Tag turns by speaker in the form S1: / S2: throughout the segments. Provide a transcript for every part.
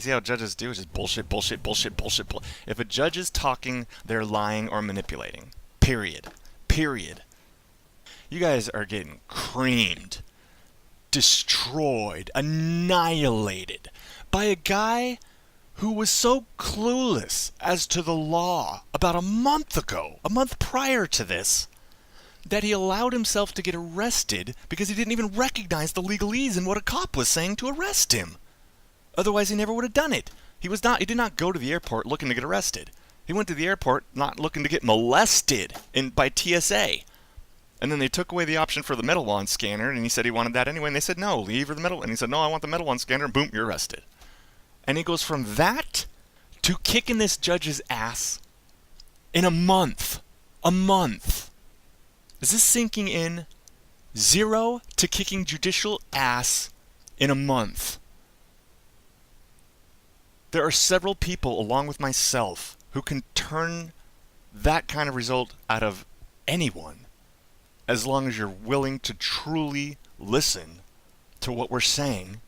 S1: You see how judges do? It's just bullshit, bullshit, bullshit, bullshit, bullshit. If a judge is talking, they're lying or manipulating. Period. Period. You guys are getting creamed, destroyed, annihilated by a guy who was so clueless as to the law about a month ago, a month prior to this, that he allowed himself to get arrested because he didn't even recognize the legalese in what a cop was saying to arrest him. Otherwise, he never would have done it. He did not go to the airport looking to get arrested. He went to the airport not looking to get molested by TSA. And then they took away the option for the metal wand scanner, and he said he wanted that anyway, and they said, no, leave the metal. And he said, no, I want the metal wand scanner, and boom, you're arrested. And he goes from that to kicking this judge's ass in a month. A month. Is this sinking in? 0 to kicking judicial ass in a month. There are several people, along with myself, who can turn that kind of result out of anyone, as long as you're willing to truly listen to what we're saying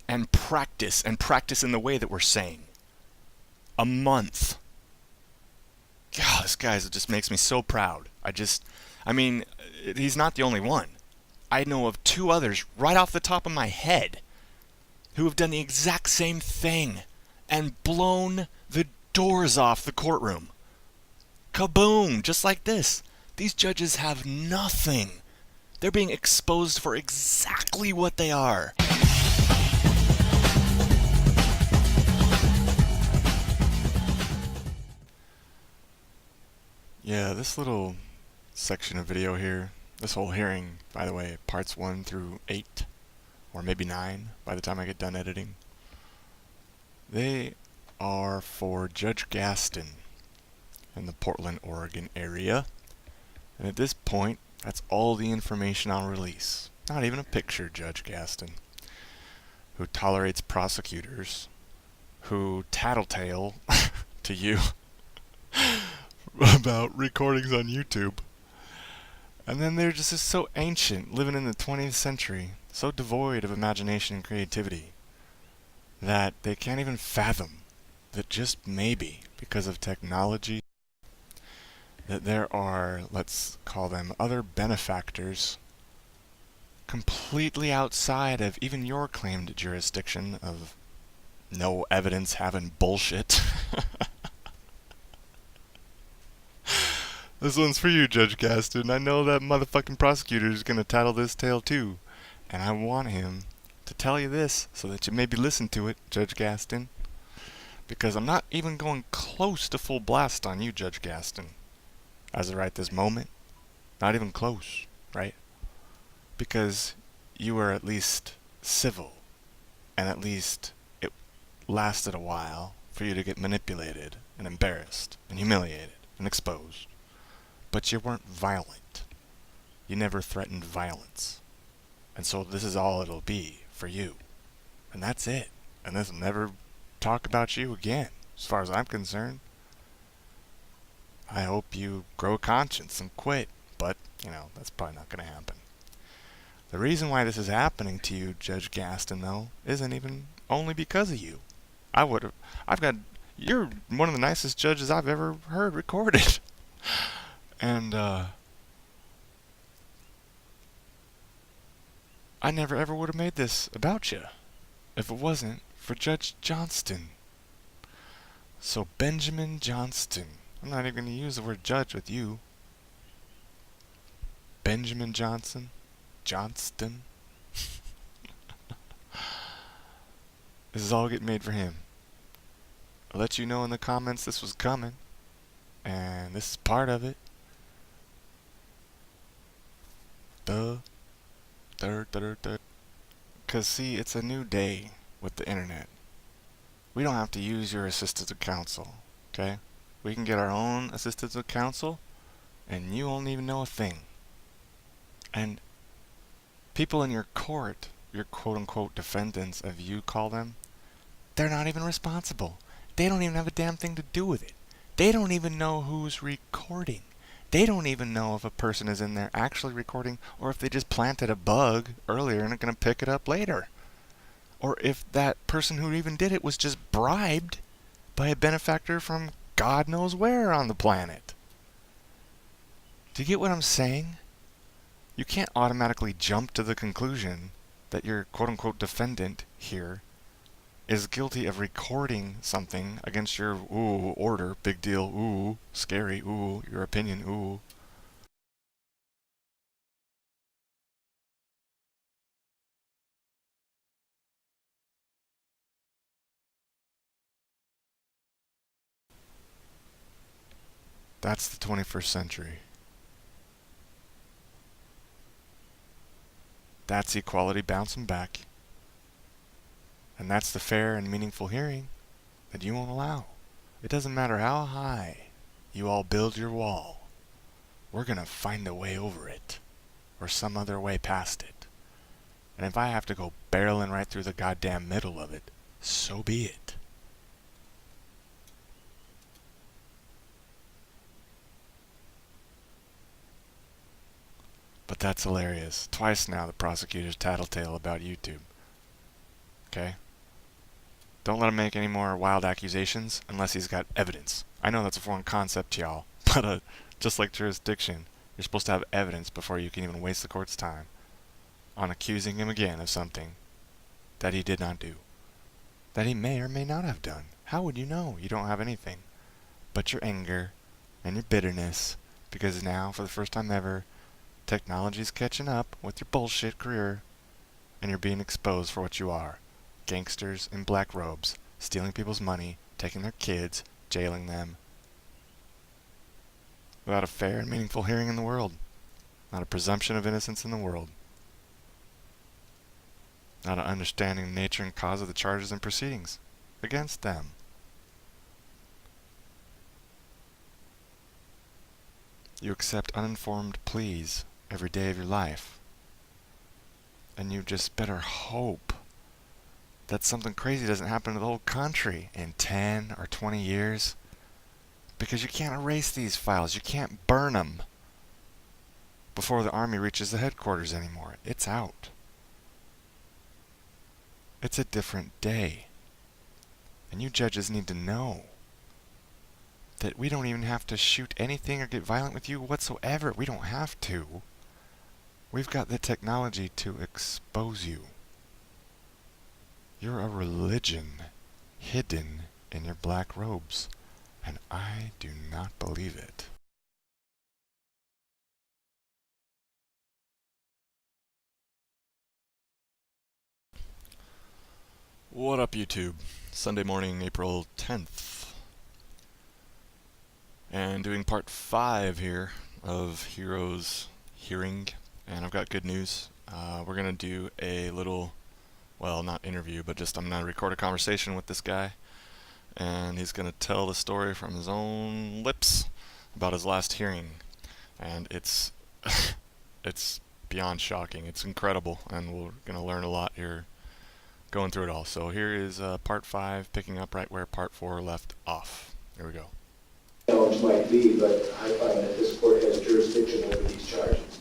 S1: and practice in the way that we're saying. A month. God, this guy just makes me so proud. He's not the only one. I know of 2 others right off the top of my head who have done the exact same thing and blown the doors off the courtroom. Kaboom! Just like this. These judges have nothing. They're being exposed for exactly what they are. Yeah, this little section of video here, this whole hearing, by the way, parts 1 through 8, or maybe 9 by the time I get done editing, they are for Judge Ghastin in the Portland, Oregon area. And at this point, that's all the information I'll release. Not even a picture, Judge Ghastin, who tolerates prosecutors, who tattletale to you about recordings on YouTube. And then they're just so ancient, living in the 20th century, so devoid of imagination and creativity, that they can't even fathom that just maybe, because of technology, that there are, let's call them, other benefactors completely outside of even your claimed jurisdiction of no evidence having bullshit. This one's for you, Judge Ghastin. I know that motherfucking prosecutor is gonna tattle this tale too, and I want him to tell you this so that you maybe listen to it, Judge Ghastin, because I'm not even going close to full blast on you, Judge Ghastin, as of right this moment. Not even close, right? Because you were at least civil, and at least it lasted a while for you to get manipulated and embarrassed and humiliated and exposed. But you weren't violent. You never threatened violence. And so this is all it'll be for you. And that's it. And this will never talk about you again, as far as I'm concerned. I hope you grow a conscience and quit, but, that's probably not going to happen. The reason why this is happening to you, Judge Ghastin, though, isn't even only because of you. You're one of the nicest judges I've ever heard recorded. And, I never ever would have made this about you if it wasn't for Judge Johnston. So Benjamin Johnston. I'm not even going to use the word judge with you. Benjamin Johnston. Johnston. This is all getting made for him. I'll let you know in the comments this was coming. And this is part of it. Because, see, it's a new day with the internet. We don't have to use your assistance of counsel, okay? We can get our own assistance of counsel, and you won't even know a thing. And people in your court, your quote-unquote defendants, as you call them, they're not even responsible. They don't even have a damn thing to do with it. They don't even know who's recording. They don't even know if a person is in there actually recording or if they just planted a bug earlier and are going to pick it up later. or if that person who even did it was just bribed by a benefactor from God knows where on the planet. Do you get what I'm saying? You can't automatically jump to the conclusion that your quote-unquote defendant here is guilty of recording something against your, order, big deal, scary, your opinion, That's the 21st century. That's equality bouncing back. And that's the fair and meaningful hearing that you won't allow. It doesn't matter how high you all build your wall. We're gonna find a way over it, or some other way past it. And if I have to go barreling right through the goddamn middle of it, so be it. But that's hilarious. Twice now the prosecutor's tattletale about YouTube. Okay? Don't let him make any more wild accusations unless he's got evidence. I know that's a foreign concept to y'all, but just like jurisdiction, you're supposed to have evidence before you can even waste the court's time on accusing him again of something that he did not do, that he may or may not have done. How would you know? You don't have anything but your anger and your bitterness, because now, for the first time ever, technology's catching up with your bullshit career, and you're being exposed for what you are. Gangsters in black robes, stealing people's money, taking their kids, jailing them, without a fair and meaningful hearing in the world. Not a presumption of innocence in the world. Not an understanding the nature and cause of the charges and proceedings against them. You accept uninformed pleas every day of your life. And you just better hope that something crazy doesn't happen to the whole country in 10 or 20 years. Because you can't erase these files. You can't burn them before the army reaches the headquarters anymore. It's out. It's a different day. And you judges need to know that we don't even have to shoot anything or get violent with you whatsoever. We don't have to. We've got the technology to expose you. You're a religion hidden in your black robes, and I do not believe it. What up, YouTube? Sunday morning, April 10th. And doing part 5 here of Heroes Hearing. And I've got good news. We're going to do a little, well, not interview, but just I'm going to record a conversation with this guy. And he's going to tell the story from his own lips about his last hearing. And it's it's beyond shocking. It's incredible. And we're going to learn a lot here going through it all. So here is part 5, picking up right where part 4 left off. Here we go.
S2: Challenge might be, but I find that this court has jurisdiction over these charges.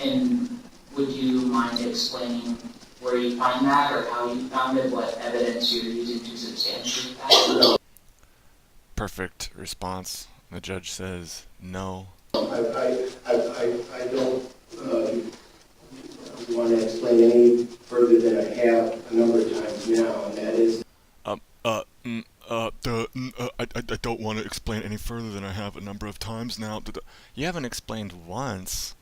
S3: And would you mind explaining where you find that, or how you found it, what evidence you're using to substantiate that?
S1: Perfect response. The judge says no.
S2: I don't want to explain any further than I have a number of times now, and that is...
S1: I don't want to explain any further than I have a number of times now. You haven't explained once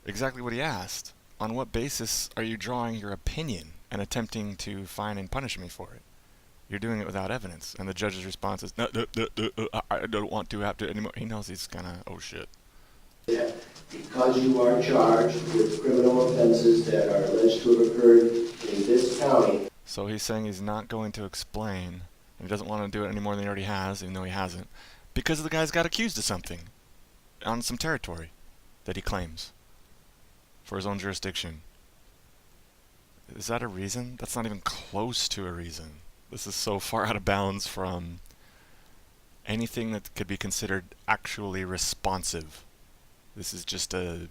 S1: exactly what he asked. On what basis are you drawing your opinion and attempting to fine and punish me for it? You're doing it without evidence. And the judge's response is, no, I don't want to have to anymore. He knows he's gonna, oh shit.
S2: Yeah, because you are charged with criminal offenses that are alleged to have occurred in this county.
S1: So he's saying he's not going to explain, and he doesn't want to do it any more than he already has, even though he hasn't, because the guy's got accused of something on some territory that he claims for his own jurisdiction. Is that a reason? That's not even close to a reason. This is so far out of bounds from anything that could be considered actually responsive. This is just a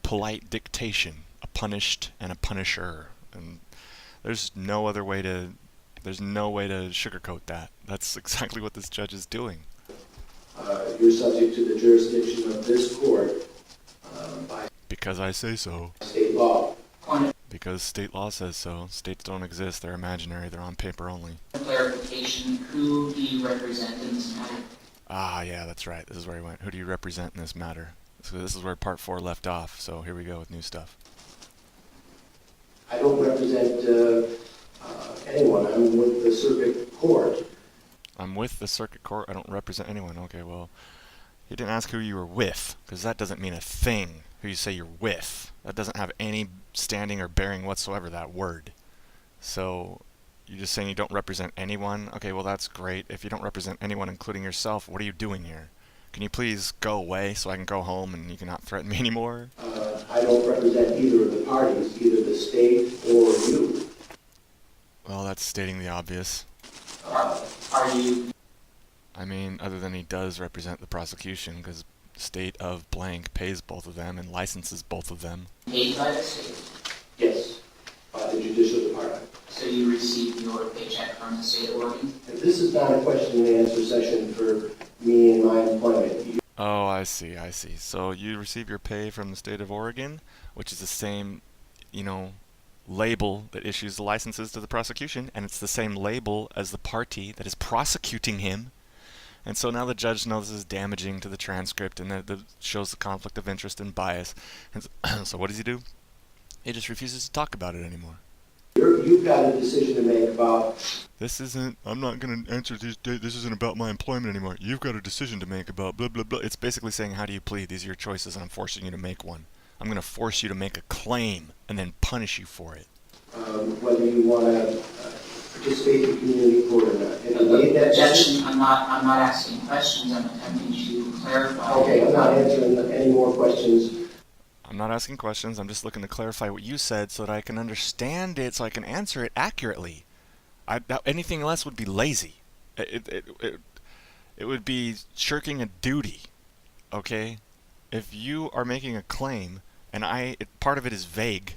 S1: polite dictation, a punished and a punisher. And There's no other way to, there's no way to sugarcoat that. That's exactly what this judge is doing.
S2: You're subject to the jurisdiction of this court by
S1: Because I say so.
S2: state law.
S3: Point
S1: Because state law says so. States don't exist. They're imaginary. They're on paper only.
S3: of clarification, who do you represent in this matter?
S1: Ah, yeah, that's right. This is where he went. Who do you represent in this matter? So this is where part 4 left off. So here we go with new stuff.
S2: I don't represent anyone. I'm with the circuit court.
S1: I'm with the circuit court. I don't represent anyone. Okay, well, he didn't ask who you were with, because that doesn't mean a thing, who you say you're with. That doesn't have any standing or bearing whatsoever, that word. So, you're just saying you don't represent anyone? Okay, well, that's great. If you don't represent anyone, including yourself, what are you doing here? Can you please go away so I can go home and you cannot threaten me anymore?
S2: I don't represent either of the parties, either the state or you.
S1: Well, that's stating the obvious.
S3: Are you
S1: I mean, other than he does represent the prosecution, because state of blank pays both of them and licenses both of them.
S3: paid by the state?
S2: Yes, by the judicial department.
S3: So you receive your paycheck from the state of Oregon?
S2: And this is not a question and answer session for me and my employment.
S1: Oh, I see, I see. So you receive your pay from the state of Oregon, which is the same, label that issues the licenses to the prosecution, and it's the same label as the party that is prosecuting him. And so now the judge knows this is damaging to the transcript and that shows the conflict of interest and bias. And so what does he do? He just refuses to talk about it anymore.
S2: You've got a decision to make about.
S1: I'm not going to answer this. This isn't about my employment anymore. You've got a decision to make about blah, blah, blah. It's basically saying, how do you plead? These are your choices, and I'm forcing you to make one. I'm going to force you to make a claim and then punish you for it.
S2: Whether you want to participate in community court or not. Have you made that decision?
S3: Objection, I'm not asking questions, I'm attempting to clarify.
S2: Okay, I'm not answering any more questions.
S1: I'm not asking questions. I'm just looking to clarify what you said so that I can understand it, so I can answer it accurately. Anything less would be lazy. It would be shirking a duty. Okay? If you are making a claim and part of it is vague,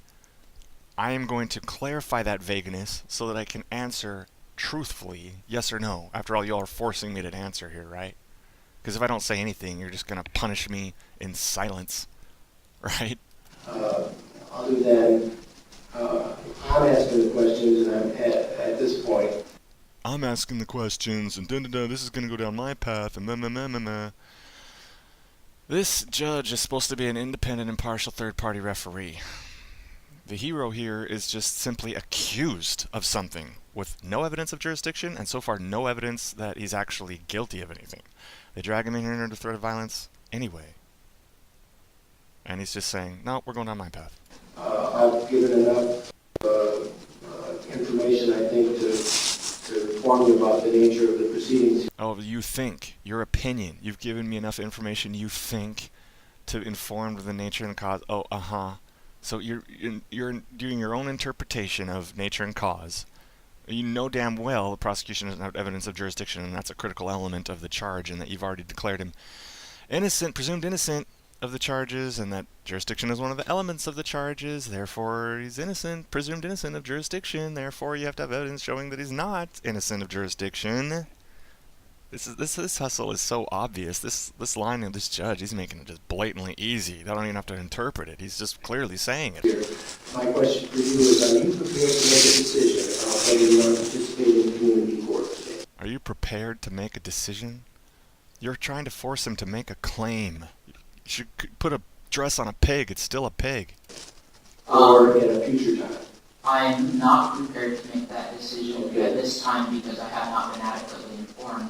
S1: I am going to clarify that vagueness so that I can answer truthfully, yes or no. After all, y'all are forcing me to answer here, right? Because if I don't say anything, you're just going to punish me in silence, right?
S2: Other than I'm asking the questions, and I'm at this point.
S1: I'm asking the questions, and this is going to go down my path, and This judge is supposed to be an independent, impartial, third-party referee. The hero here is just simply accused of something with no evidence of jurisdiction and so far no evidence that he's actually guilty of anything. They drag him in here under threat of violence anyway. And he's just saying, no, we're going down my path.
S2: I've given enough information, I think, to inform you about the nature of the proceedings.
S1: Oh, you think. Your opinion. You've given me enough information, you think, to inform of the nature and cause. Oh, So you're doing your own interpretation of nature and cause. You know damn well the prosecution doesn't have evidence of jurisdiction, and that's a critical element of the charge, and that you've already declared him innocent, presumed innocent of the charges, and that jurisdiction is one of the elements of the charges. Therefore, he's innocent, presumed innocent of jurisdiction. Therefore, you have to have evidence showing that he's not innocent of jurisdiction. This hustle is so obvious. This line of this judge, he's making it just blatantly easy. They don't even have to interpret it. He's just clearly saying it.
S2: My question for you is, are you prepared to make a decision about whether you want to participate in community court today?
S1: Are you prepared to make a decision? You're trying to force him to make a claim. You should put a dress on a pig. It's still a pig.
S2: Or at a future time?
S3: I'm not prepared to make that decision at this time because I have not been adequately informed.